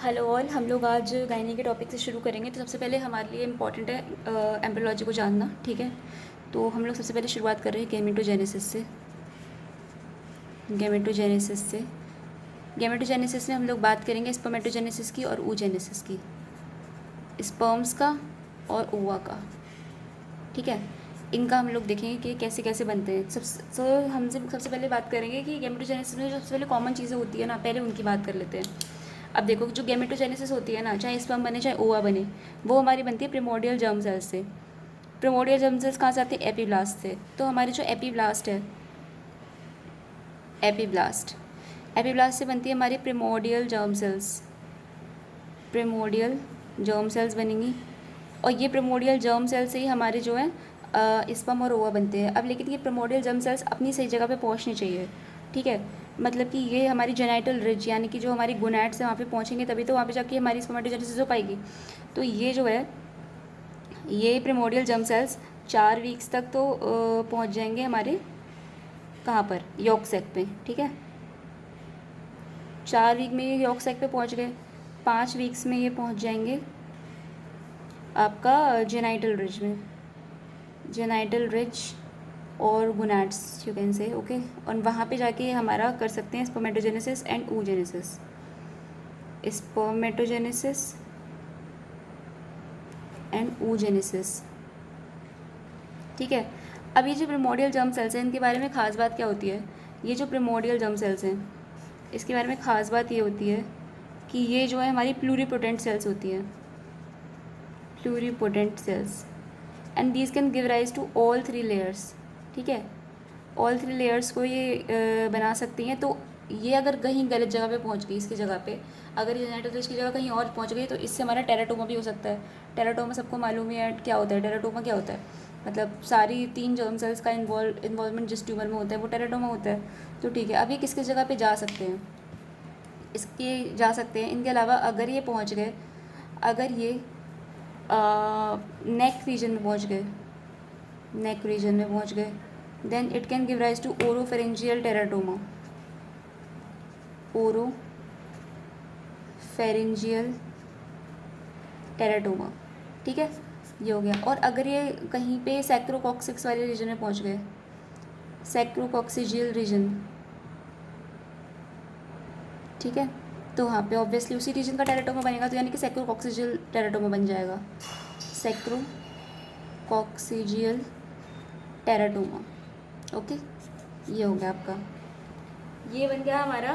Hello all, हम लोग आज गायनी के टॉपिक से शुरू करेंगे। तो सबसे पहले हमारे लिए इम्पॉर्टेंट है एम्ब्रियोलॉजी को जानना, ठीक है। तो हम लोग सबसे पहले शुरुआत कर रहे हैं गेमेटोजेनेसिस में हम लोग बात करेंगे स्पर्मेटोजेनेसिस की और oogenesis की, स्पर्म्स का और ओवा का, ठीक है। इनका हम लोग देखेंगे कि कैसे कैसे बनते हैं। सबसे पहले बात करेंगे कि गेमेटोजेनेसिस में जो सबसे पहले कॉमन चीज़ें होती है ना, पहले उनकी बात कर लेते हैं। अब देखो, जो गेमेटोजेनेसिस होती है ना, चाहे स्पर्म बने चाहे ओवा बने, वो हमारी बनती है प्रिमोर्डियल जर्म सेल्स से। प्रिमोर्डियल जर्म सेल्स कहाँ से आती है? एपीब्लास्ट से। तो हमारी जो एपीब्लास्ट है, एपीब्लास्ट से बनती है हमारी प्रिमोर्डियल जर्म सेल्स बनेंगी। और ये प्रिमोर्डियल जर्म सेल से ही हमारे जो है स्पर्म और ओवा बनते हैं। अब लेकिन ये प्रिमोर्डियल जर्म सेल्स अपनी सही जगह पे पहुंचनी चाहिए, ठीक है। मतलब कि ये हमारी जेनाइटल रिज यानी कि जो हमारी गोनैड्स है वहाँ पे पहुँचेंगे, तभी तो वहाँ पे जाके हमारी स्पर्मेटोजेनेसिस हो पाएगी। तो ये जो है, ये प्रिमोर्डियल जर्म सेल्स 4 वीक्स तक तो पहुँच जाएंगे हमारे कहाँ पर? यॉक सैक पे, ठीक है। 4 वीक में ये यॉक सैक पे पहुँच गए। 5 वीक्स में ये पहुँच जाएंगे आपका जेनाइटल रिज और gonads, you can say, okay. और वहाँ पे जाके हमारा कर सकते हैं स्पर्मेटोजेनेसिस एंड oogenesis, ठीक है। अब ये जो प्रिमोर्डियल जर्म सेल्स हैं, इनके बारे में ख़ास बात क्या होती है? ये जो प्रिमोर्डियल जर्म सेल्स हैं, इसके बारे में ख़ास बात ये होती है कि ये जो है हमारी प्लूरीपोटेंट सेल्स होती हैं, and these can give rise to all 3 layers, ठीक है। ऑल 3 लेयर्स को ये बना सकती हैं। तो ये अगर कहीं गलत जगह पे पहुंच गई, इसकी जगह पे अगर ये जेनेटल रिज की जगह कहीं और पहुंच गई, तो इससे हमारा टेराटोमा भी हो सकता है। टेराटोमा सबको मालूम ही है क्या होता है। टेराटोमा क्या होता है? मतलब सारी 3 जर्म सेल्स का इन्वॉल्वमेंट जिस ट्यूमर में होता है वो टेराटोमा होता है। तो ठीक है, अब ये किस किस जगह पे जा सकते हैं? इनके अलावा अगर ये पहुँच गए, अगर ये नेक रीजन में पहुँच गए, then it can give rise to oropharyngeal teratoma, ठीक है। ये हो गया। और अगर ये कहीं पे सैक्रोकॉक्सिक्स वाले रीजन में पहुंच गए, सैक्रोकॉक्सिजियल रीजन, ठीक है, तो वहाँ पे ऑब्वियसली उसी रीजन का टेराटोमा बनेगा, तो यानी कि सैक्रोकॉक्सिजियल टेराटोमा बन जाएगा, सैक्रोकॉक्सिजियल टेराटोमा, ओके। ये हो गया आपका, ये बन गया हमारा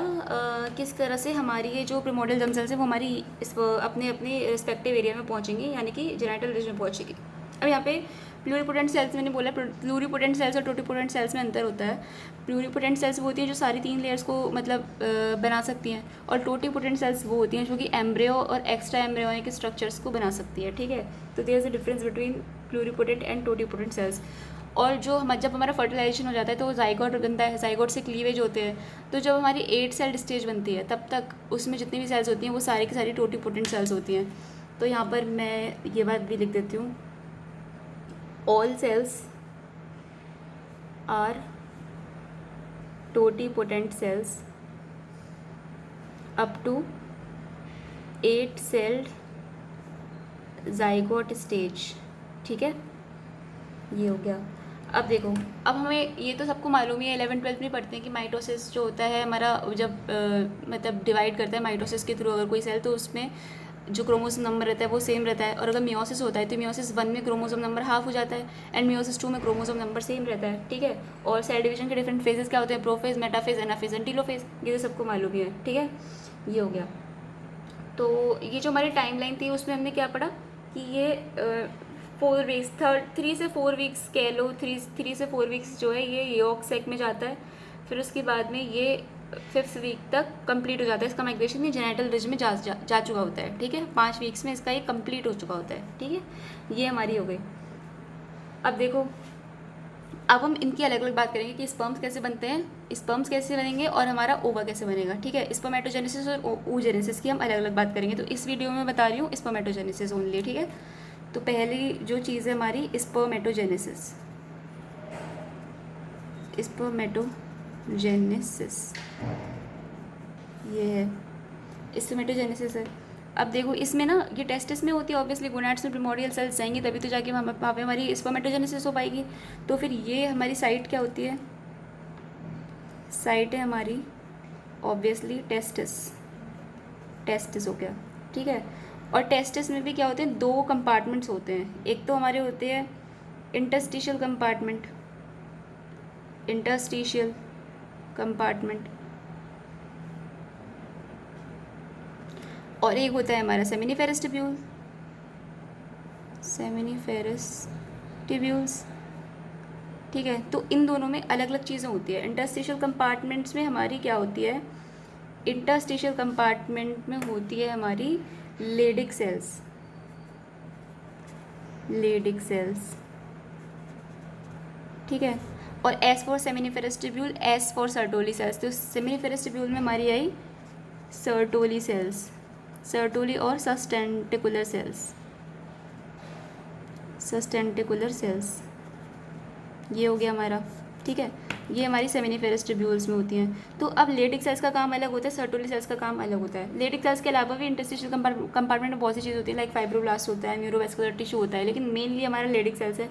किस तरह से हमारी ये जो प्रिमोर्डियल जर्म सेल्स है वो हमारी अपने अपने रिस्पेक्टिव एरिया में पहुँचेंगे, यानी कि जेनाइटल रिज में पहुँचेगी। अब यहाँ पे प्लूरीपोटेंट सेल्स, मैंने बोला प्लूरीपोटेंट सेल्स और टोटीपोटेंट सेल्स में अंतर होता है। प्लूरीपोटेंट सेल्स वो होती हैं जो सारी 3 लेयर्स को मतलब बना सकती हैं, और टोटीपोटेंट सेल्स वो होती हैं जो कि एम्ब्रियो और एक्स्ट्रा एम्ब्रियोनिक स्ट्रक्चर्स को बना सकती है, ठीक है। तो there is a difference between pluripotent and totipotent cells. और जो जब हमारा फर्टिलाइजेशन हो जाता है तो जाइगोट बनता है, जाइगोट से क्लीवेज होते हैं। तो जब हमारी 8 सेल स्टेज बनती है, तब तक उसमें जितनी भी सेल्स होती हैं वो सारी की सारी टोटीपोटेंट सेल्स होती हैं। तो यहाँ पर मैं ये बात भी लिख देती हूँ, all cells are totipotent cells up to 8 celled zygote stage, ठीक है। ये हो गया। अब देखो, अब हमें ये तो सबको मालूम ही है, 11th-12th में पढ़ते हैं कि माइटोसिस जो होता है हमारा, जब मतलब डिवाइड करता है माइटोसिस के थ्रू अगर कोई सेल, तो उसमें जो क्रोमोसोम नंबर रहता है वो सेम रहता है। और अगर मियोसिस होता है तो मियोसिस 1 में क्रोमोसोम नंबर हाफ हो जाता है, एंड मियोसिस 2 में क्रोमोसोम नंबर सेम रहता है, ठीक है। और सेल डिवीजन के डिफरेंट फेजेस क्या होते हैं? Prophase, metaphase, anaphase and telophase. ये तो सबको मालूम ही है, ठीक है। ये हो गया। तो ये जो हमारी टाइमलाइन थी उसमें हमने क्या पढ़ा कि ये 4 वीक्स, 3 से 4 वीक्स कह लो, 3 से 4 वीक्स जो है ये यॉक सैक में जाता है। फिर उसके बाद में ये 5th वीक तक कंप्लीट हो जाता है, इसका माइग्रेशन ये जेनेटल रिज में जा चुका होता है, ठीक है। 5 वीक्स में इसका ये कंप्लीट हो चुका होता है, ठीक है। ये हमारी हो गई। अब देखो, अब हम इनकी अलग अलग बात करेंगे कि स्पर्म्स कैसे बनते हैं, स्पर्म्स कैसे बनेंगे और हमारा ओवा कैसे बनेगा, ठीक है। स्पर्मेटोजेनेसिस और oogenesis की हम अलग अलग बात करेंगे। तो इस वीडियो में बता रही हूँ स्पर्मेटोजेनेसिस ओनली, ठीक है। तो पहली जो चीज़ है हमारी स्पर्मेटोजेनेसिस, ये है स्पर्मेटोजेनेसिस है। अब देखो इसमें ना, ये टेस्टिस में होती है ऑब्वियसली, गोनाड्स में प्रिमोर्डियल सेल्स जाएंगी तभी तो जाके वहाँ पे हमारी स्पर्मेटोजेनेसिस हो पाएगी। तो फिर ये हमारी साइट क्या होती है, साइट है हमारी ऑब्वियसली टेस्टिस, टेस्टिस हो गया, ठीक है। और टेस्टिस में भी क्या होते हैं, दो कंपार्टमेंट्स होते हैं, एक तो हमारे होते हैं इंटरस्टिशियल कंपार्टमेंट, इंटरस्टिशियल कंपार्टमेंट, और एक होता है हमारा सेमिनिफेरस टिब्यूल, सेमिनिफेरस टिब्यूल्स, ठीक है। तो इन दोनों में अलग अलग चीज़ें होती है। इंटरस्टिशियल कंपार्टमेंट्स में हमारी क्या होती है, इंटरस्टिशियल कंपार्टमेंट में होती है हमारी लेडिक सेल्स, लेडिक सेल्स, ठीक है। और S for seminiferous tubule, S for Sertoli cells. तो सेमिनिफेरस टिब्यूल में हमारी आई सर्टोली सेल्स, सर्टोली और सस्टेंटिकुलर सेल्स, सस्टेंटिकुलर सेल्स, ये हो गया हमारा, ठीक है। ये हमारी सेमिनिफेरस टिब्यूल्स में होती हैं। तो अब लेडिक सेल्स का काम अलग होता है, सर्टोली सेल्स का काम अलग होता है। लेडिक सेल्स के अलावा भी इंटरस्टिशियल कंपार्टमेंट में बहुत सी चीज़ होती है, लाइक फाइब्रोब्लास्ट होता है, न्यूरोवेस्कुलर टिश्यू होता है, लेकिन मेनली हमारा लेडिक सेल्स है।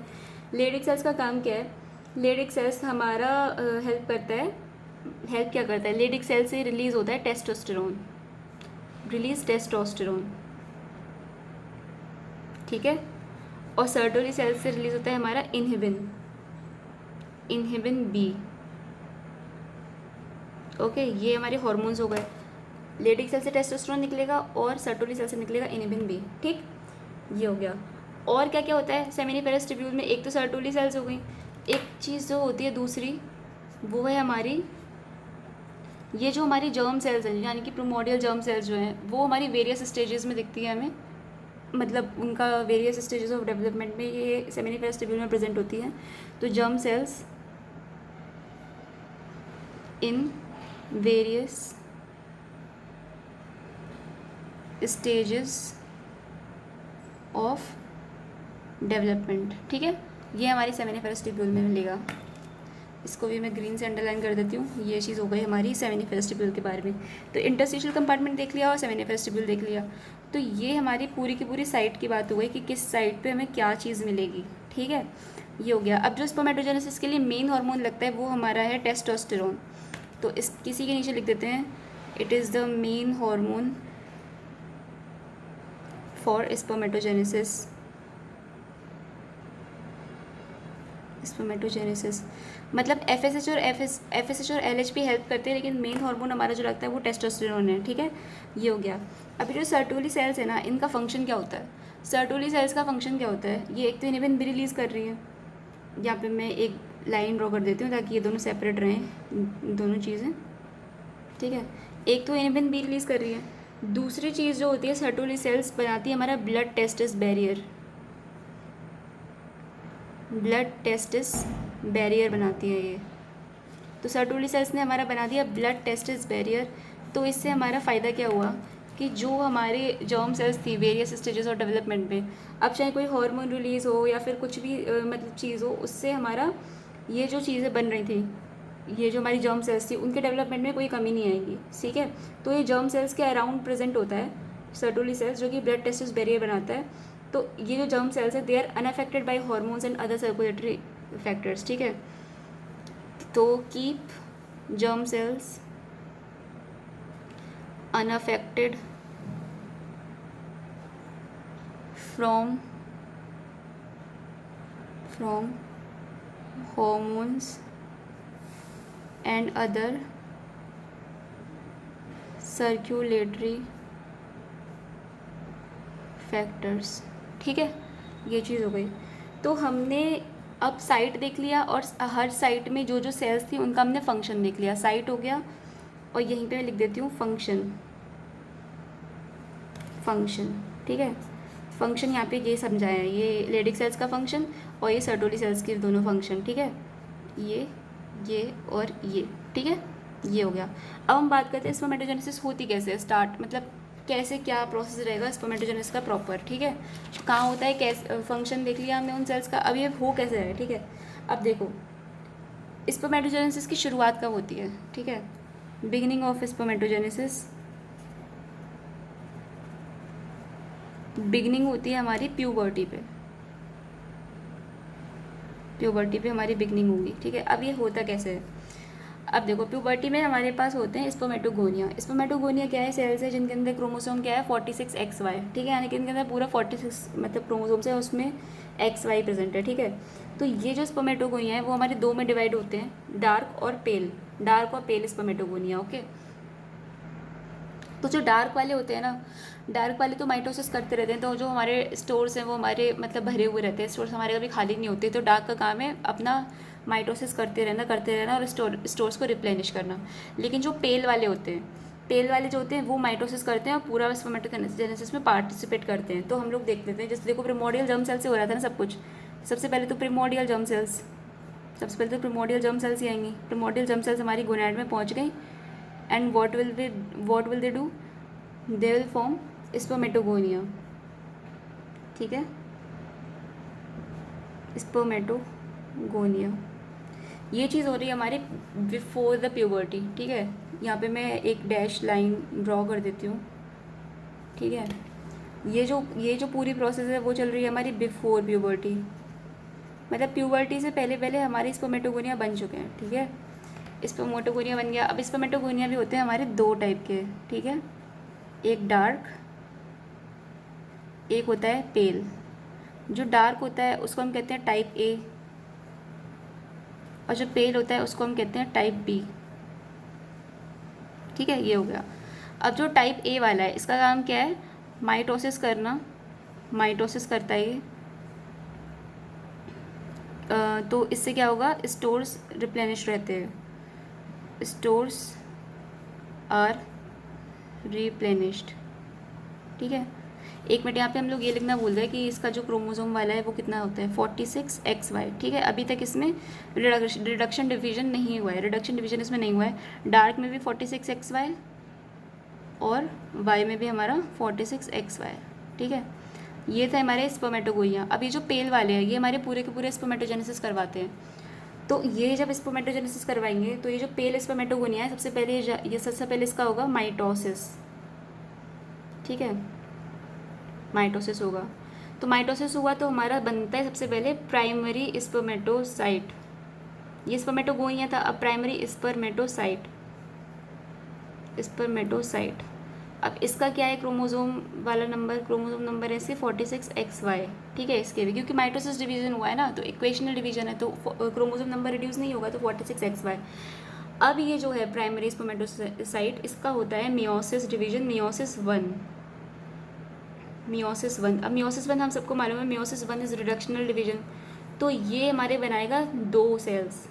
लेडिक सेल्स का काम क्या है, लेडिक सेल्स हमारा हेल्प करता है, हेल्प क्या करता है, लेडिक सेल से रिलीज होता है टेस्टोस्टेरोन, रिलीज टेस्टोस्टेरोन, ठीक है। और सर्टोली सेल से रिलीज होता है हमारा इनहिबिन, इनहिबिन बी, ओके। ये हमारे हार्मोन्स हो गए। लेडिक सेल से टेस्टोस्टेरोन निकलेगा और सर्टोली सेल से निकलेगा इनहिबिन बी, ठीक, ये हो गया। और क्या क्या होता है सेमिनिफेरस टिब्यूल में, एक तो सर्टोली सेल्स हो गई, एक चीज़ जो होती है दूसरी, वो है हमारी ये जो हमारी जर्म सेल्स हैं, यानी कि प्रिमोर्डियल जर्म सेल्स जो हैं, वो हमारी वेरियस स्टेजेस में दिखती है हमें, मतलब उनका वेरियस स्टेजेस ऑफ डेवलपमेंट में ये सेमिनिफेरस टिब्यूल में प्रेजेंट होती हैं। तो germ cells in various stages of development, ठीक है। ये हमारी सेमिनिफेरस टिब्यूल में मिलेगा। इसको भी मैं ग्रीन से अंडरलाइन कर देती हूँ। ये चीज़ हो गई हमारी सेमिनिफेरस टिब्यूल के बारे में। तो इंटरस्टिशियल कंपार्टमेंट देख लिया और सेमिनिफेरस टिब्यूल देख लिया। तो ये हमारी पूरी की पूरी साइट की बात हो गई कि किस साइट पे हमें क्या चीज़ मिलेगी, ठीक है, ये हो गया। अब जो स्पर्मेटोजेनेसिस के लिए मेन हार्मोन लगता है वो हमारा है टेस्टोस्टेरोन। तो इस किसी के नीचे लिख देते हैं, it is the main hormone for spermatogenesis, spermatogenesis मतलब एफएसएच और एफएसएच और एलएचपी हेल्प करते हैं, लेकिन मेन हार्मोन हमारा जो लगता है वो टेस्टोस्टेरोन है, ठीक है, ये हो गया। अभी जो सर्टोली सेल्स है ना, इनका फंक्शन क्या होता है, सर्टोली सेल्स का फंक्शन क्या होता है, ये एक तो इनहिबिन भी रिलीज़ कर रही है, यहाँ पे मैं एक लाइन ड्रॉ कर देती हूँ ताकि ये दोनों सेपरेट रहें दोनों चीज़ें, ठीक है। एक तो इनहिबिन भी रिलीज़ कर रही है, दूसरी चीज़ जो होती है सर्टोली सेल्स बनाती है हमारा blood testis barrier, blood testis barrier बनाती है ये। तो सर्टोली सेल्स ने हमारा बना दिया ब्लड टेस्टिस बैरियर। तो इससे हमारा फ़ायदा क्या हुआ कि जो हमारे जर्म सेल्स थी वेरियस स्टेजेस ऑफ डेवलपमेंट में, अब चाहे कोई हार्मोन रिलीज़ हो या फिर कुछ भी मतलब चीज़ हो, उससे हमारा ये जो चीज़ें बन रही थी, ये जो हमारी जर्म सेल्स थी, उनके डेवलपमेंट में कोई कमी नहीं आएगी, ठीक है। तो ये जर्म सेल्स के अराउंड प्रेजेंट होता है सर्टोली सेल्स, जो कि ब्लड टेस्टिस बैरियर बनाता है। तो ये जो जर्म सेल्स है, they are unaffected by hormones and other circulatory factors, ठीक है। तो keep germ cells unaffected from hormones and other circulatory factors, ठीक है, ये चीज़ हो गई। तो हमने अब साइट देख लिया और हर साइट में जो जो सेल्स थी उनका हमने फंक्शन देख लिया। साइट हो गया और यहीं पे मैं लिख देती हूँ फंक्शन, फंक्शन, ठीक है। फंक्शन यहाँ पे ये समझाया है, ये लेडिक सेल्स का फंक्शन और ये सर्टोली सेल्स के दोनों फंक्शन, ठीक है, ये और ये, ठीक है, ये हो गया। अब हम बात करते हैं स्पर्मेटोजेनेसिस होती कैसे है, स्टार्ट मतलब कैसे क्या प्रोसेस रहेगा स्पर्मेटोजेनेसिस का प्रॉपर, ठीक है, कहाँ होता है, कैसे फंक्शन देख लिया हमने उन सेल्स का। अब ये हो कैसे है, ठीक है। अब देखो स्पर्मेटोजेनेसिस की शुरुआत कब होती है, ठीक है, बिगिनिंग ऑफ स्पर्मेटोजेनेसिस बिगनिंग होती है हमारी प्यूबर्टी पे, प्यूबर्टी पे हमारी बिगनिंग होगी, ठीक है। अब ये होता कैसे है, अब देखो प्यूबर्टी में हमारे पास होते हैं स्पर्मेटोगोनिया। स्पर्मेटोगोनिया क्या है, सेल्स है जिनके अंदर क्रोमोसोम क्या है 46XY, ठीक है, यानी कि इनके अंदर पूरा 46 मतलब क्रोमोसोम्स है, उसमें XY प्रेजेंट है, ठीक है। तो ये जो स्पर्मेटोगोनिया है वो हमारे दो में डिवाइड होते हैं, डार्क और पेल, डार्क और पेल स्पर्मेटोगोनिया, ओके। तो जो डार्क वाले होते हैं ना, डार्क वाले तो माइटोसिस करते रहते हैं, तो जो हमारे स्टोर्स हैं वो हमारे मतलब भरे हुए रहते हैं, स्टोर्स हमारे कभी खाली नहीं होते, तो डार्क का काम है अपना माइटोसिस करते रहना और स्टोर्स को रिप्लेनिश करना। लेकिन जो पेल वाले होते हैं, पेल वाले जो होते हैं वो माइटोसिस करते हैं और पूरा स्पर्मेटोजेनेसिस में पार्टिसिपेट करते हैं। तो हम लोग देख लेते हैं, जैसे देखो प्रिमोर्डियल जर्म सेल से हो रहा था ना सब कुछ। सबसे पहले तो प्रिमोर्डियल जर्म सेल्स, सबसे पहले तो प्रिमोर्डियल जर्म सेल्स ही आएंगी। प्रिमोर्डियल जर्म सेल्स हमारी गोनैड में पहुंच गई, and what will they do, they will form spermatogonia, ठीक है, स्पर्मेटोगोनिया। ये चीज़ हो रही है हमारी बिफोर द प्यूबर्टी, ठीक है। यहाँ पे मैं एक डैश लाइन ड्रॉ कर देती हूँ, ठीक है। ये जो पूरी प्रोसेस है वो चल रही है हमारी बिफोर प्यूबर्टी, मतलब प्यूबर्टी से पहले पहले हमारी स्पर्मेटोगोनिया बन चुके हैं, ठीक है। स्पर्मेटोगोनिया बन गया। अब स्पर्मेटोगोनिया भी होते हैं हमारे दो टाइप के, ठीक है, एक डार्क, एक होता है पेल। जो डार्क होता है उसको हम कहते हैं टाइप ए, और जो पेल होता है उसको हम कहते हैं टाइप बी, ठीक है, ये हो गया। अब जो टाइप ए वाला है इसका काम क्या है, माइटोसिस करना, माइटोसिस करता है ये। तो इससे क्या होगा, स्टोर्स रिप्लेनिश रहते हैं, स्टोर्स आर रिप्लेनिश्ड, ठीक है। एक मिनट, यहाँ पे हम लोग ये लिखना भूल गए कि इसका जो क्रोमोसोम वाला है वो कितना होता है 46XY, ठीक है। अभी तक इसमें रिडक्शन डिवीजन नहीं हुआ है, रिडक्शन डिवीजन इसमें नहीं हुआ है। डार्क में भी 46XY और वाई में भी हमारा 46XY, ठीक है। ये था हमारे स्पर्मेटोगोनिया। अब ये जो पेल वाले हैं ये हमारे पूरे के पूरे स्पर्मेटोजेनेसिस करवाते हैं। तो ये जब स्पर्मेटोजेनेसिस करवाएंगे तो ये जो पेल स्पर्मेटोगोनिया है सबसे पहले ये सबसे पहले इसका होगा माइटोसिस, ठीक है, माइटोसिस होगा। तो माइटोसिस हुआ तो हमारा बनता है सबसे पहले प्राइमरी स्पर्मेटोसाइट। ये स्पर्मेटोगोनिया था, अब प्राइमरी स्पर्मेटोसाइट, स्पर्मेटोसाइट। अब इसका क्या है क्रोमोसोम वाला नंबर, क्रोमोसोम नंबर है इसके 46XY, ठीक है। इसके भी क्योंकि माइटोसिस डिवीजन हुआ है ना, तो इक्वेशनल डिवीजन है, तो क्रोमोसोम नंबर रिड्यूस नहीं होगा, तो 46XY। अब ये जो है प्राइमरी स्पर्मेटोसाइट, इसका होता है मियोसिस डिवीजन, मियोसिस 1, मियोसिस 1। अब मियोसिस 1 हम सबको मालूम है, मियोसिस 1 इज रिडक्शनल डिवीजन। तो ये हमारे बनाएगा 2 सेल्स,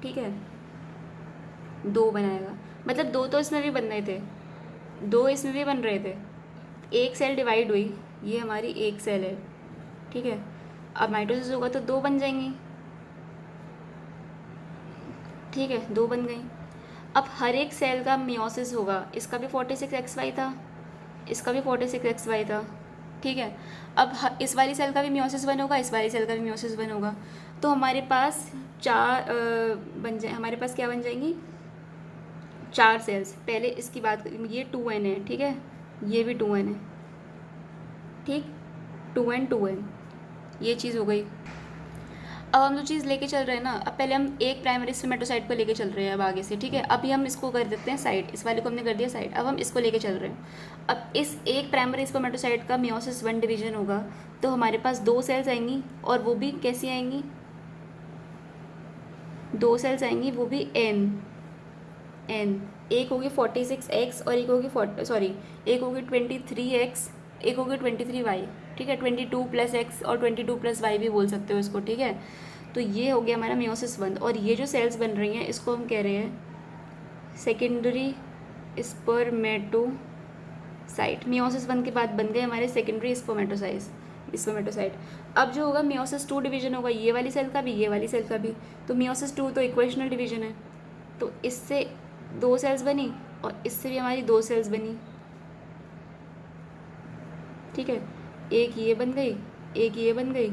ठीक है, 2 बनाएगा, मतलब 2 तो इसमें भी बन रहे थे, 2 इसमें भी बन रहे थे। एक सेल डिवाइड हुई, ये हमारी एक सेल है, ठीक है। अब माइटोसिस होगा तो 2 बन जाएंगी, ठीक है, 2 बन गई। अब हर एक सेल का मियोसिस होगा, इसका भी 46XY था, इसका भी 46XY था, ठीक है। अब इस वाली सेल का भी मियोसिस 1 होगा, इस वाली सेल का भी मियोसिस 1 होगा, तो हमारे पास 4 बन जाए, हमारे पास क्या बन जाएंगी, 4 सेल्स। पहले इसकी बात, ये 2N है, ठीक है, ये भी 2N है, ठीक, 2N 2N, ये चीज़ हो गई। अब हम जो चीज़ लेके चल रहे हैं ना, अब पहले हम एक प्राइमरी स्पर्मेटोसाइट को लेके चल रहे हैं अब आगे से, ठीक है। अभी हम इसको कर देते हैं साइड, इस वाले को हमने कर दिया साइड, अब हम इसको लेके चल रहे हैं। अब इस एक प्राइमरी स्पर्मेटोसाइट का मियोसिस 1 डिवीजन होगा, तो हमारे पास 2 सेल्स आएंगी, और वो भी कैसी आएंगी, 2 सेल्स आएंगी, वो भी N, एक होगी 46X और एक होगी एक होगी 23X, एक होगी 23Y, ठीक है, 22+X और 22+Y भी बोल सकते हो इसको, ठीक है। तो ये हो गया हमारा मियोसिस 1, और ये जो सेल्स बन रही हैं इसको हम कह रहे हैं सेकेंडरी स्पर्मेटोसाइट। मियोसिस 1 के बाद बन गए हमारे सेकेंडरी स्पर्मेटोसाइट। अब जो होगा मियोसिस 2 डिवीजन होगा, ये वाली सेल का भी, ये वाली सेल का भी। तो मियोसिस 2 तो इक्वेशनल डिवीजन है, तो इससे 2 सेल्स बनी और इससे भी हमारी 2 सेल्स बनी, ठीक है। एक ये बन गई, एक ये बन गई,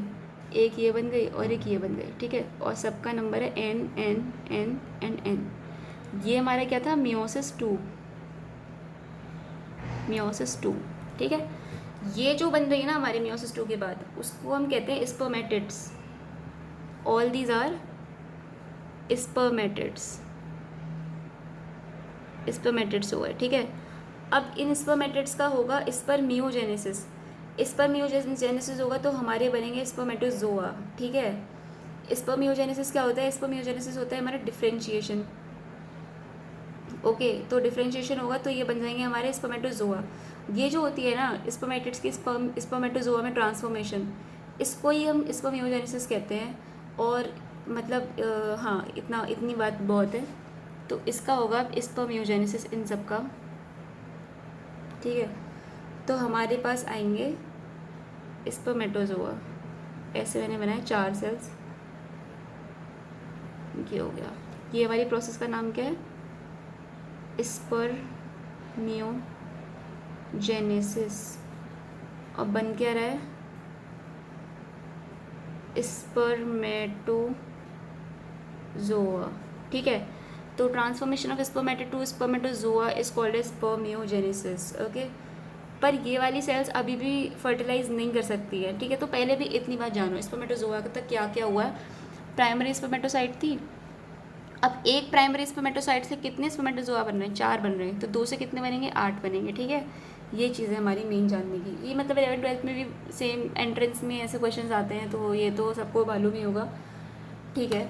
एक ये बन गई और एक ये बन गई, ठीक है। और सबका नंबर है N N N N N। ये हमारा क्या था, मियोसिस 2, ठीक है। ये जो बन रही है ना हमारे मियोसिस 2 के बाद, उसको हम कहते हैं spermatids. All these are spermatids, spermatids हुआ है, ठीक है। अब इन स्पर्मेटिड्स का होगा स्पर्मियोजेनेसिस। स्पर्मियोजेनेसिस होगा तो हमारे बनेंगे स्पर्मेटोजोआ, ठीक है। स्पर्मियोजेनेसिस क्या होता है? स्पर्मियोजेनेसिस होता है हमारा डिफ्रेंशिएशन। ओके, तो डिफ्रेंशिएशन होगा तो ये बन जाएंगे हमारे स्पर्मेटोजोआ। ये जो होती है ना स्पर्मेटिड्स की स्पर्मेटोजोआ में ट्रांसफॉर्मेशन, इसको ही हम स्पर्मियोजेनेसिस कहते हैं। और मतलब हाँ, इतनी बात बहुत है। तो इसका होगा स्पर्मियोजेनेसिस इन सब का, ठीक है। तो हमारे पास आएंगे स्पर्मेटोजोआ। ऐसे मैंने बनाए 4 सेल्स, ये हो गया। ये हमारी प्रोसेस का नाम क्या है? स्पर्मियोजेनेसिस। और बन क्या रहा है? स्पर्मेटोजोआ, ठीक है। तो transformation of spermatid to spermatozoa is called as spermiogenesis, okay. पर ये वाली सेल्स अभी भी फर्टिलाइज नहीं कर सकती है, ठीक है। तो पहले भी इतनी बात जानो स्पर्मेटोजोआ तक क्या क्या हुआ है। प्राइमरी स्पर्मेटोसाइट थी। अब एक प्राइमरी स्पर्मेटोसाइट से कितने स्पर्मेटोजोआ बन रहे हैं? 4 बन रहे हैं। तो 2 से कितने बनेंगे? 8 बनेंगे, ठीक है। ये चीज़ें हमारी मेन जानने की। ये मतलब 11th-12th में भी सेम एंट्रेंस में ऐसे क्वेश्चंस आते हैं, तो ये तो सबको मालूम ही होगा, ठीक है।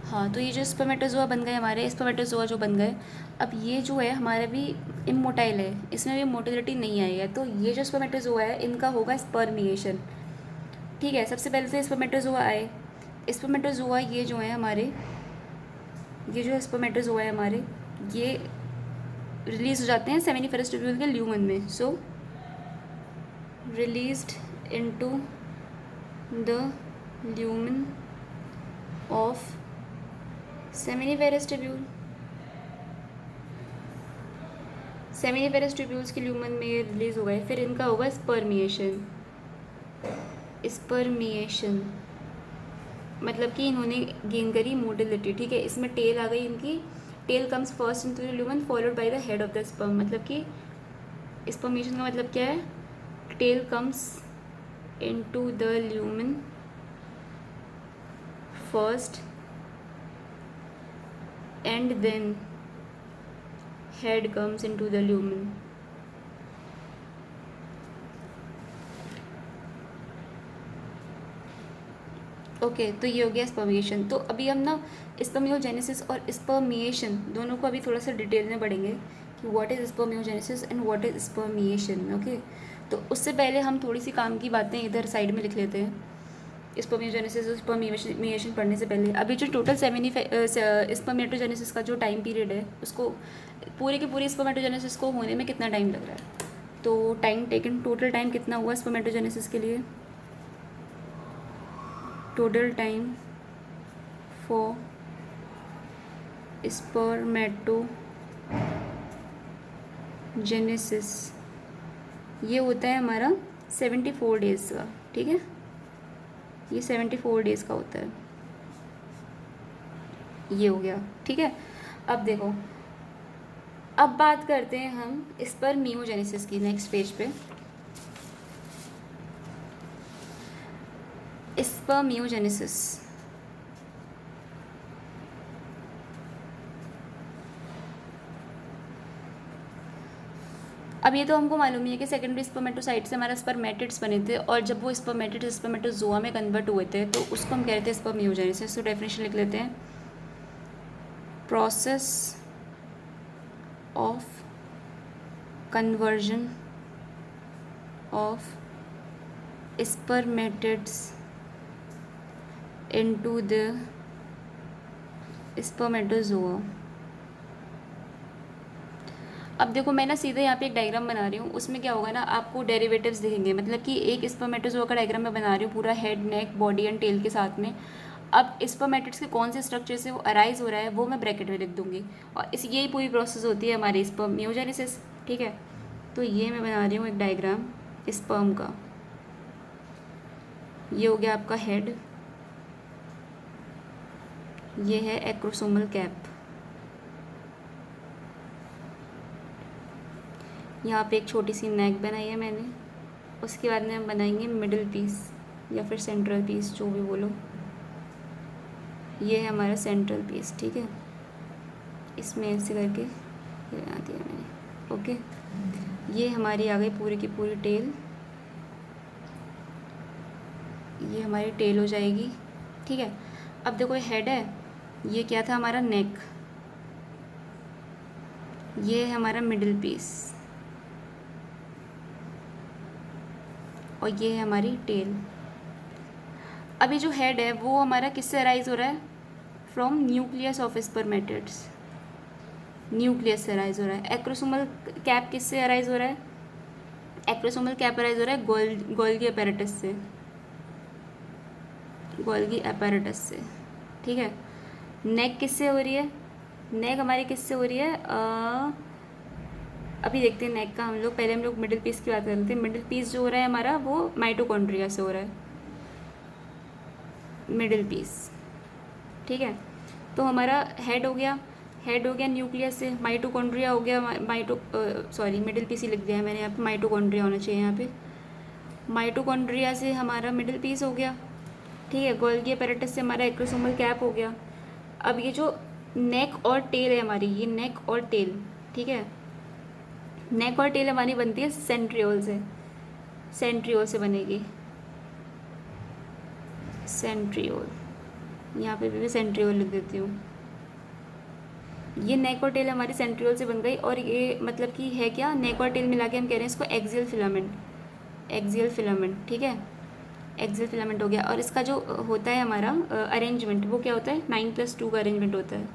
हाँ, तो ये जो स्पर्मेटोजोआ बन गए हमारे, स्पर्मेटोजोआ जो बन गए, अब ये जो है हमारा भी इमोटाइल है, इसमें भी मोटिलिटी नहीं आई है। तो ये जो स्पर्मेटोजोआ है इनका होगा स्पर्मिएशन, ठीक है। सबसे पहले तो स्पर्मेटोजोआ आए। स्पर्मेटोजोआ ये जो है हमारे, ये जो स्पर्मेटोजोआ है हमारे, ये रिलीज हो जाते हैं सेमिनिफेरस ट्यूब्यूल के ल्यूमन में। So released into the lumen of seminiferous tubule. Seminiferous tubules के ल्यूमन में ये रिलीज हो गए। फिर इनका होगा स्पर्मिएशन। स्पर्मिएशन मतलब कि इन्होंने गेन करी मोटिलिटी, ठीक है। इसमें टेल आ गई इनकी। Tail comes first into the lumen followed by the head of the sperm. मतलब कि स्पर्मिएशन का मतलब क्या है? Tail comes into the lumen first and then head comes into the lumen. Okay, तो ये हो गया स्पर्मिएशन। तो अभी हम ना स्पर्मियोजेनेसिस और स्पर्मिएशन दोनों को अभी थोड़ा सा डिटेल में पढ़ेंगे कि what is spermiogenesis and what is spermiation, okay. तो उससे पहले हम थोड़ी सी काम की बातें इधर साइड में लिख लेते हैं। स्पर्मियोजेनेसिस और स्पर्मिएशन पढ़ने से पहले अभी जो टोटल स्पर्मेटोजेनेसिस का जो टाइम पीरियड है, उसको पूरे के पूरे स्पर्मेटोजेनेसिस को होने में कितना टाइम लग रहा है? तो टाइम टेकन, टोटल टाइम कितना हुआ स्पर्मेटोजेनेसिस के लिए? टोटल टाइम फॉर स्पर्मेटोजेनेसिस ये होता है हमारा 74 डेज़ का, ठीक है। ये 74 डेज़ का होता है। ये हो गया, ठीक है। अब देखो, अब बात करते हैं हम स्पर्मियोजेनेसिस की। नेक्स्ट पेज पे स्पर्मियोजेनेसिस। अब ये तो हमको मालूम ही है कि सेकेंडरी स्पर्मेटोसाइट से हमारा स्पर्मेटिड्स बने थे, और जब वो स्पर्मेटिड्स स्पर्मेटोजोआ में कन्वर्ट हुए थे तो उसको हम कह रहे थे स्पर्मियोजेनेसिस। तो डेफिनेशन लिख लेते हैं, process of conversion of spermatids into the spermatozoa. अब देखो, मैं ना सीधे यहाँ पे एक डायग्राम बना रही हूँ। उसमें क्या होगा ना, आपको डेरिवेटिव्स दिखेंगे। मतलब कि एक स्पर्मेटोजोआ का डायग्राम मैं बना रही हूँ पूरा, head, neck, body and tail के साथ में। अब स्पर्मेटिड्स के कौन से स्ट्रक्चर से वो अराइज हो रहा है वो मैं ब्रैकेट में लिख दूँगी। और इस यही पूरी प्रोसेस होती है हमारी स्पर्मियोजेनेसिस, ठीक है। तो ये मैं बना रही हूँ एक डायग्राम स्पर्म का। ये हो गया आपका हेड, ये है एक्रोसोमल कैप, यहाँ पे एक छोटी सी नेक बनाई है मैंने। उसके बाद में हम बनाएंगे मिडिल पीस या फिर सेंट्रल पीस, जो भी बोलो। ये है हमारा सेंट्रल पीस, ठीक है। इसमें ऐसे करके ये बना दिया मैंने, ओके। ये हमारी आ गई पूरी की पूरी टेल। ये हमारी टेल हो जाएगी, ठीक है। अब देखो ये हेड है, ये क्या था हमारा नेक, ये है हमारा मिडिल पीस, और ये है हमारी टेल। अभी जो हेड है वो हमारा किससे अराइज हो रहा है? From nucleus of spermatids, nucleus से अराइज हो रहा है। एक्रोसोमल कैप किससे अराइज हो रहा है? एक्रोसोमल कैप अराइज हो रहा है गोल्गी अपैरेटस से, गोल्गी अपैरेटस से, ठीक है। नेक किससे हो रही है? नेक हमारी किससे हो रही है? अभी देखते हैं नेक का हम लोग। पहले हम लोग मिडिल पीस की बात कर लेते हैं। मिडिल पीस जो हो रहा है हमारा वो माइटोकॉन्ड्रिया से हो रहा है, मिडिल पीस, ठीक है। तो हमारा हेड हो गया, हेड हो गया न्यूक्लियस से, माइटोकॉन्ड्रिया हो गया मिडिल पीस ही लिख दिया है मैंने यहाँ पे, माइटोकॉन्ड्रिया होना चाहिए यहाँ पे। माइटोकॉन्ड्रिया से हमारा मिडिल पीस हो गया, ठीक है। गोल्गी अपैरेटस से हमारा एक्रोसोमल कैप हो गया। अब ये जो नेक और टेल है हमारी, ये नेक और टेल, ठीक है। नेक और टेल हमारी बनती है सेंट्रियोल से, सेंट्रियोल से बनेगी, सेंट्रियोल। यहाँ पे भी सेंट्रियोल लिख देती हूँ। ये नेक और टेल हमारी सेंट्रियोल से बन गई। और ये मतलब कि है क्या, नेक और टेल मिला के हम कह रहे हैं इसको एक्सियल फिलामेंट, एक्सियल फिलामेंट, ठीक है। एक्सियल फिलामेंट हो गया। और इसका जो होता है हमारा अरेंजमेंट, वो क्या होता है? 9+2 का अरेंजमेंट होता है,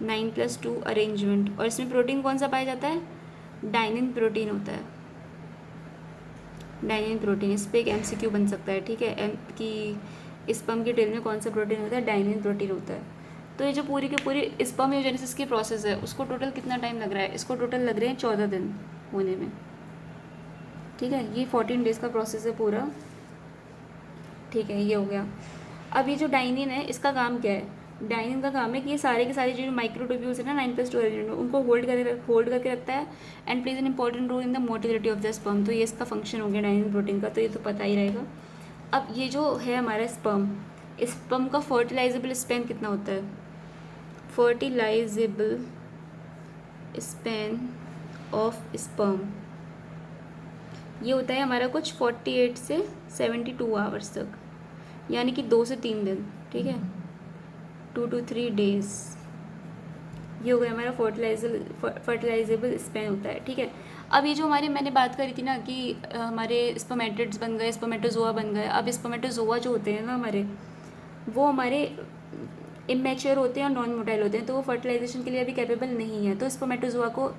9+2 अरेंजमेंट। और इसमें प्रोटीन कौन सा पाया जाता है? डाइनिन प्रोटीन होता है, डाइनिन प्रोटीन। इस पर एक MCQ बन सकता है, ठीक है, कि स्पर्म की टेल में कौन सा प्रोटीन होता है? डाइनिन प्रोटीन होता है। तो ये जो पूरी की पूरी स्पर्मियोजेनेसिस की प्रोसेस है, उसको टोटल कितना टाइम लग रहा है? इसको टोटल लग रहे हैं 14 दिन होने में, ठीक है। ये 14 डेज़ का प्रोसेस है पूरा, ठीक है। ये हो गया। अब ये जो डाइनिन है, इसका काम क्या है? डाइनिन का काम है कि ये सारे के सारे जो माइक्रोट्यूब्यूल्स है ना 9+2 अरेंजमेंट, उनको होल्ड करके रखता है and plays an important role in the motility of the sperm. तो ये इसका फंक्शन हो गया डाइनिन प्रोटीन का, तो ये तो पता ही रहेगा। अब ये जो है हमारा स्पर्म, स्पर्म का फर्टिलाइजेबल स्पैन कितना होता है? फर्टिलाइजेबल स्पैन ऑफ स्पर्म ये होता है हमारा कुछ 48 से 72 आवर्स तक, यानी कि 2 से 3 दिन, ठीक है, 2 to 3 डेज। ये हो गया हमारा फर्टिलाइजेबल स्पैन होता है, ठीक है। अब ये जो हमारे मैंने बात करी थी ना कि हमारे स्पर्मेटिड्स बन गए, स्पर्मेटोजोआ बन गए। अब स्पर्मेटोजोआ जो होते हैं ना हमारे, वो हमारे इमेच्योर होते हैं और नॉन मोटाइल होते हैं, तो वो फर्टिलाइजेशन के लिए अभी कैपेबल नहीं है। तो स्पर्मेटोजोआ को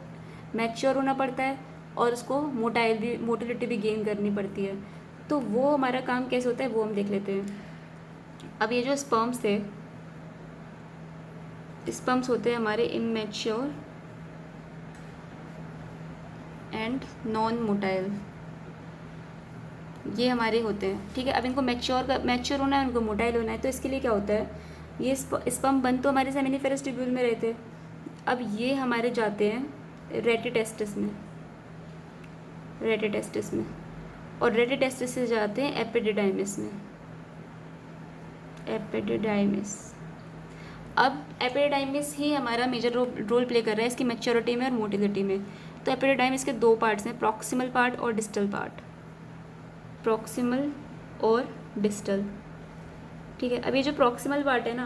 मैच्योर होना पड़ता है और उसको मोटिलिटी भी गेन करनी पड़ती है। तो वो हमारा काम कैसे होता है वो हम देख लेते हैं। अब ये जो स्पर्म्स थे, स्पर्म्स होते हैं हमारे इमेच्योर एंड नॉन मोटाइल, ये हमारे होते हैं, ठीक है। अब इनको मैच्योर होना है, उनको मोटाइल होना है। तो इसके लिए क्या होता है, ये स्पर्म बन तो हमारे सेमिनिफेरस ट्यूब्यूल में रहते, अब ये हमारे जाते हैं रेटिटेस्टिस में, रेटिटेस्टिस में, और रेटिटेस्टिस से जाते हैं एपिडिडाइमिस में, एपिडिडाइमिस। अब एपिडिडाइमिस ही हमारा मेजर रोल प्ले कर रहा है इसकी मैच्योरिटी में और मोटिलिटी में। तो एपिडिडाइमिस के 2 पार्ट्स हैं, प्रॉक्सिमल पार्ट और डिस्टल पार्ट, प्रॉक्सिमल और डिस्टल, ठीक है। अब ये जो प्रॉक्सिमल पार्ट है ना,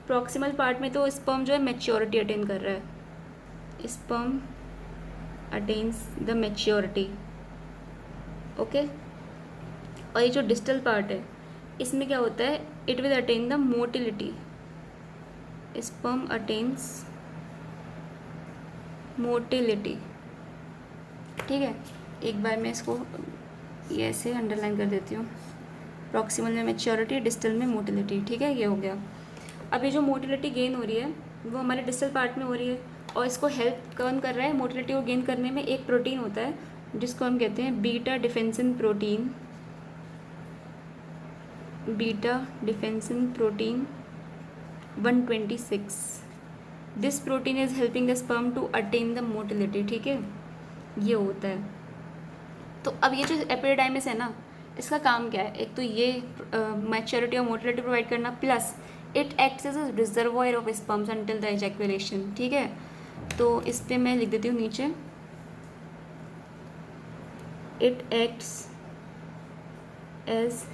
प्रॉक्सिमल पार्ट में तो स्पर्म जो है मैच्योरिटी अटेन कर रहा है, sperm attains the maturity, okay. और ये जो डिस्टल पार्ट है, इसमें क्या होता है, it will attain the motility, sperm attains motility, ठीक है। एक बार मैं इसको ये ऐसे अंडरलाइन कर देती हूँ, प्रॉक्सिमल में मैच्योरिटी, डिस्टल में मोटिलिटी, ठीक है। ये हो गया। अब ये जो मोटिलिटी गेन हो रही है वो हमारे डिस्टल पार्ट में हो रही है, और इसको हेल्प कौन कर रहा है मोटिलिटी को गेन करने में? एक प्रोटीन होता है जिसको हम कहते हैं beta defensin protein, beta defensin protein 126। This protein is helping the sperm to attain the motility, ठीक है। ये होता है। तो अब ये जो एपिडिडाइमिस है ना, इसका काम क्या है? एक तो ये मैच्योरिटी और मोटिलिटी प्रोवाइड करना, plus it acts as a reservoir of sperms until the ejaculation. ठीक है, तो इस पर मैं लिख देती हूँ नीचे, it acts as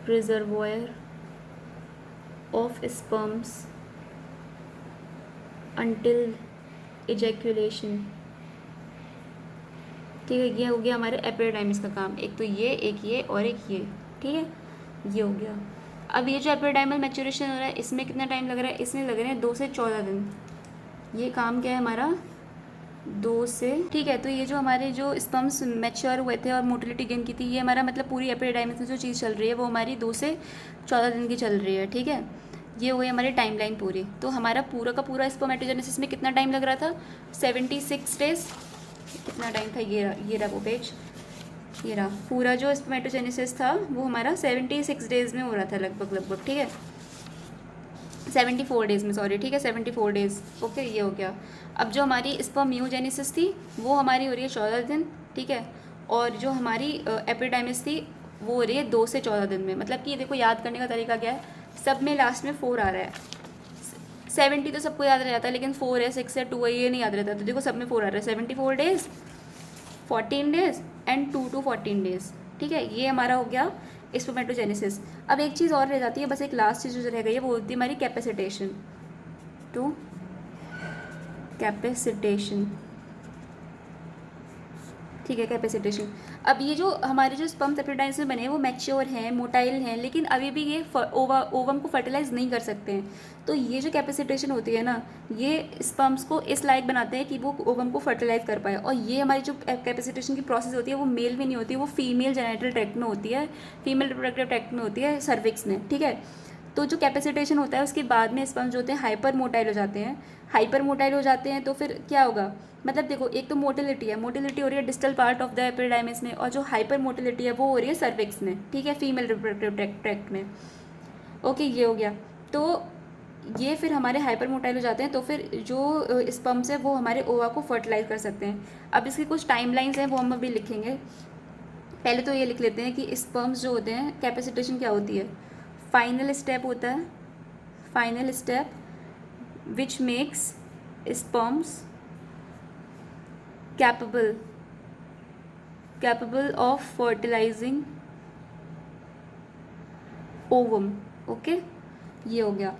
reservoir of sperms until ejaculation. ठीक है, ये हो गया हमारे एपिडिडाइमिस का काम। एक तो ये, एक ये और एक ये। ठीक है, ये हो गया। अब ये जो एपिडिडाइमल मैच्योरेशन हो रहा है, इसमें कितना टाइम लग रहा है? इसमें लग रहे हैं 2 से 14 दिन। ये काम क्या है हमारा? 2 से, ठीक है। तो ये जो हमारे जो स्पर्म्स मैच्योर हुए थे और मोटिलिटी गेन की थी, ये हमारा मतलब पूरी एपिडिडाइमिस में जो चीज़ चल रही है वो हमारी 2 से 14 दिन की चल रही है। ठीक है, ये हो गई हमारी टाइमलाइन पूरी। तो हमारा पूरा का पूरा स्पर्मेटोजेनेसिस में कितना टाइम लग रहा था? 76 डेज। कितना टाइम था? ये रहा वो पेज, ये रहा। पूरा जो स्पर्मेटोजेनेसिस था वो हमारा 76 डेज में हो रहा था लगभग। ठीक है, 74 डेज में, सॉरी। ठीक है, 74 डेज। ओके, ये हो गया। अब जो हमारी स्पर्मियोजेनेसिस थी वो हमारी हो रही है 14 दिन। ठीक है, और जो हमारी एपिडाइमिस थी वो हो रही है 2 से 14 दिन में। मतलब कि देखो, याद करने का तरीका क्या है, सब में लास्ट में 4 आ रहा है। 70 तो सबको याद रह जाता है, लेकिन 4 है, 6 है, 2 है, ये नहीं याद रहता। तो देखो, सब में 4 आ रहा है। 74 days, 14 days and 2 to 14 days. ठीक है, ये हमारा हो गया स्पर्मेटोजेनेसिस। अब एक चीज़ और रह जाती है, बस एक लास्ट चीज़ जो रह गई है वो होती है हमारी कैपेसिटेशन। तो कैपेसिटेशन, ठीक है, कैपेसिटेशन। अब ये जो हमारे जो स्पर्म्स एपिडाइमिस में बने हैं वो मैच्योर हैं, मोटाइल हैं, लेकिन अभी भी ये ओवम को फर्टिलाइज नहीं कर सकते हैं। तो ये जो कैपेसिटेशन होती है ना, ये स्पर्म्स को इस लायक बनाते हैं कि वो ओवम को फर्टिलाइज कर पाए। और ये हमारी जो कैपेसिटेशन की प्रोसेस होती है वो मेल में नहीं होती है, वो फीमेल जेनिटल ट्रैक्ट में होती है, फीमेल रिप्रोडक्टिव ट्रैक्ट में होती है, सर्विक्स में। ठीक है, तो जो कैपेसिटेशन होता है उसके बाद में स्पर्म्स जो होते हैं हाइपर मोटाइल हो जाते हैं। हाइपर मोटाइल हो जाते हैं तो फिर क्या होगा? मतलब देखो, एक तो मोटिलिटी है, मोटिलिटी हो रही है distal part of the epididymis में, और जो हाइपर मोटिलिटी है वो हो रही है सर्विक्स में। ठीक है, फीमेल रिप्रोडक्टिव ट्रैक्ट में। ओके, ये हो गया। तो ये फिर हमारे हाइपर मोटाइल हो जाते हैं, तो फिर जो स्पर्म्स है वो हमारे ओवा को फर्टिलाइज कर सकते हैं। अब इसकी कुछ टाइमलाइंस हैं वो हम अभी लिखेंगे। पहले तो ये लिख लेते हैं कि स्पर्म्स जो होते हैं, कैपेसिटेशन क्या होती है? फाइनल स्टेप होता है, final step which makes sperms capable of fertilising ovum. Okay, ये हो गया।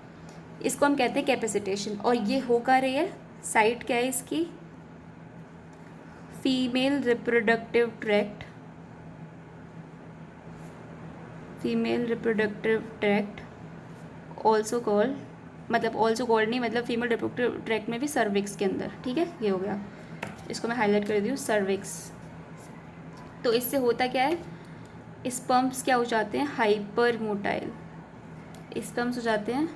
इसको हम कहते हैं कैपेसिटेशन। और ये हो का रही है, साइट क्या है इसकी? Female reproductive tract, female reproductive tract also called, मतलब ऑल्सो कॉल्ड नहीं, मतलब फीमेल रिप्रोडक्टिव ट्रैक्ट में भी सर्विक्स के अंदर। ठीक है, ये हो गया। इसको मैं हाईलाइट कर दी हूँ, सर्विक्स। तो इससे होता क्या है? स्पर्म्स क्या हो जाते हैं? Hyper motile. स्पर्म्स हो जाते हैं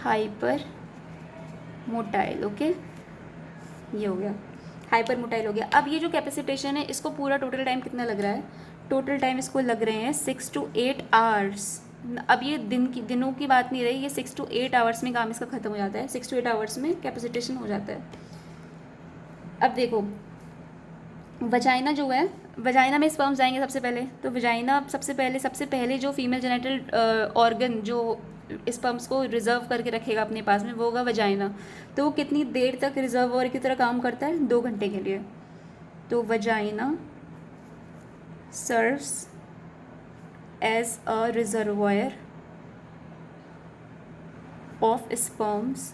हाइपर मोटाइल। ओके, ये हो गया, हाइपर मोटाइल हो गया। अब ये जो कैपेसिटेशन है, इसको पूरा टोटल टाइम कितना लग रहा है? टोटल टाइम इसको लग रहे हैं 6 to 8 आवर्स। अब ये दिनों की बात नहीं रही, ये 6 to 8 आवर्स में काम इसका ख़त्म हो जाता है। 6 to 8 आवर्स में कैपेसिटेशन हो जाता है। अब देखो, वजाइना जो है, वजाइना में स्पर्म्स जाएंगे सबसे पहले। तो वजाइना सबसे पहले जो फीमेल जेनिटल ऑर्गन जो स्पर्म्स को रिजर्व करके रखेगा अपने पास में, वो होगा वजाइना। तो वो कितनी देर तक रिजर्वॉयर की तरह काम करता है? 2 घंटे के लिए। तो vagina serves as a reservoir of sperms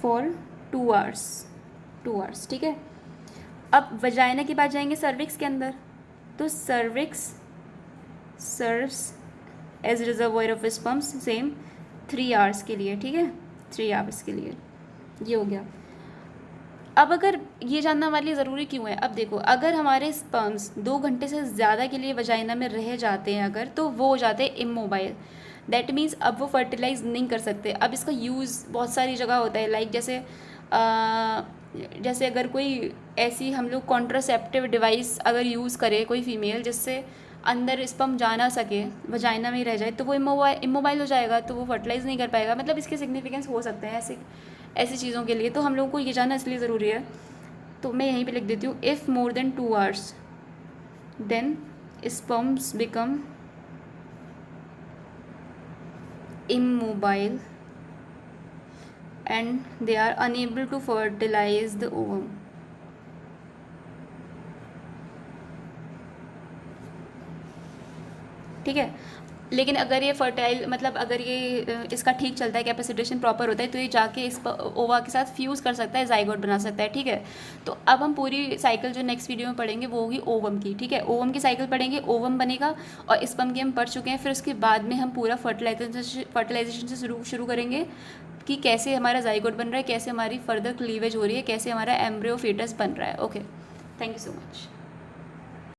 for 2 hours. ठीक है, अब वजाइना के बाद जाएंगे सर्विक्स के अंदर। तो cervix serves as reservoir of sperms same 3 hours के लिए। ठीक है, 3 आवर्स के लिए। ये हो गया। अब अगर ये जानना हमारे लिए ज़रूरी क्यों है? अब देखो, अगर हमारे स्पर्म्स 2 घंटे से ज़्यादा के लिए वजाइना में रह जाते हैं अगर, तो वो हो जाते हैं इमोबाइल। दैट मीन्स अब वो फर्टिलाइज नहीं कर सकते। अब इसका यूज़ बहुत सारी जगह होता है, लाइक जैसे अगर कोई ऐसी हम लोग कॉन्ट्रासेप्टिव डिवाइस अगर यूज़ करे कोई फीमेल, जिससे अंदर स्पर्म जा ना सके, वजाइना में रह जाए, तो वो इमोबाइल हो जाएगा, तो वो फर्टिलाइज नहीं कर पाएगा। मतलब इसके सिग्निफिकेंस हो सकते हैं ऐसे, ऐसी चीज़ों के लिए। तो हम लोगों को ये जानना इसलिए ज़रूरी है, तो मैं यहीं पे लिख देती हूँ, if more than 2 hours then sperms become immobile and they are unable to fertilize the ovum. ठीक है, लेकिन अगर ये फर्टाइल मतलब अगर ये इसका ठीक चलता है, कैपेसिटेशन प्रॉपर होता है, तो ये जाके इस ओवा के साथ फ्यूज़ कर सकता है, जाइगोट बना सकता है। ठीक है, तो अब हम पूरी साइकिल जो नेक्स्ट वीडियो में पढ़ेंगे वो होगी ओवम की। ठीक है, ओवम की साइकिल पढ़ेंगे, ओवम बनेगा और स्पर्म की हम पढ़ चुके हैं। फिर उसके बाद में हम पूरा फर्टिलाइजेशन से शुरू करेंगे कि कैसे हमारा जाइगोट बन रहा है, कैसे हमारी फर्दर क्लीवेज हो रही है, कैसे हमारा एम्ब्रियो फेटस बन रहा है। Okay, thank you so much.